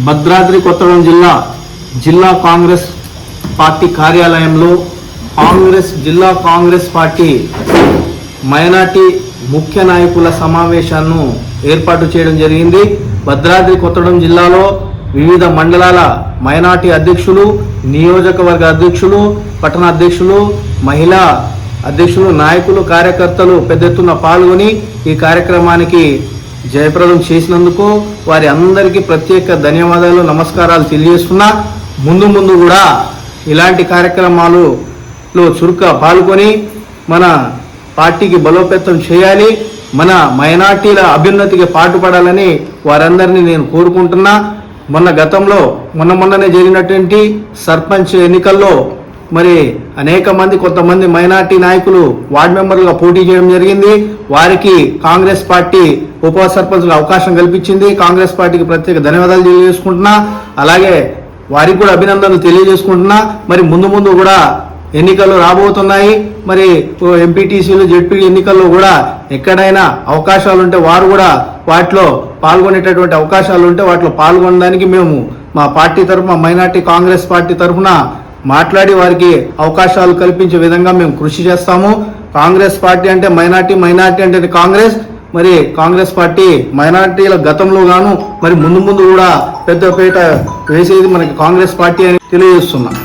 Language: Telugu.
భద్రాద్రి కొత్తగూడెం జిల్లా కాంగ్రెస్ పార్టీ కార్యాలయంలో జిల్లా కాంగ్రెస్ పార్టీ మైనార్టీ ముఖ్య నాయకుల సమావేశాలను ఏర్పాటు చేయడం జరిగింది. భద్రాద్రి కొత్తగూడెం జిల్లాలో వివిధ మండలాల మైనార్టీ అధ్యక్షులు, నియోజకవర్గ అధ్యక్షులు, పట్టణ అధ్యక్షులు, మహిళా అధ్యక్షులు, నాయకులు, కార్యకర్తలు పెద్ద ఎత్తున పాల్గొని ఈ కార్యక్రమానికి జయప్రదం చేసినందుకు వారి అందరికీ ప్రత్యేక ధన్యవాదాలు, నమస్కారాలు తెలియజేస్తున్నా. ముందు కూడా ఇలాంటి కార్యక్రమాలలో చురుగ్గా పాల్గొని మన పార్టీకి బలోపేతం చేయాలి, మన మైనార్టీల అభ్యున్నతికి పాటుపడాలని వారందరినీ నేను కోరుకుంటున్నా. మొన్ననే జరిగినటువంటి సర్పంచ్ ఎన్నికల్లో మరి కొంతమంది మైనార్టీ నాయకులు వార్డు మెంబర్లుగా పోటీ చేయడం జరిగింది. వారికి కాంగ్రెస్ పార్టీ ఉప సర్పంచ్గా అవకాశం కల్పించింది. కాంగ్రెస్ పార్టీకి ప్రత్యేక ధన్యవాదాలు తెలియజేసుకుంటున్నా. అలాగే వారికి కూడా అభినందనలు తెలియజేసుకుంటున్నా. మరి ముందు కూడా ఎన్నికలు రాబోతున్నాయి. మరి ఎంపీటీసీలు, జెడ్పీ ఎన్నికల్లో కూడా ఎక్కడైనా అవకాశాలు ఉంటే వారు కూడా వాటిలో పాల్గొనేటటువంటి అవకాశాలు ఉంటే వాటిలో పాల్గొనడానికి మేము మా పార్టీ తరఫున, మైనార్టీ కాంగ్రెస్ పార్టీ తరఫున మాట్లాడి వారికి అవకాశాలు కల్పించే విధంగా మేము కృషి చేస్తాము. కాంగ్రెస్ పార్టీ అంటే మైనార్టీ అంటే కాంగ్రెస్. మరి కాంగ్రెస్ పార్టీ మైనార్టీల గతంలో గాను మరి ముందు కూడా పెద్దపీట వేసేది మనకి కాంగ్రెస్ పార్టీ అని తెలియజేస్తున్నాం.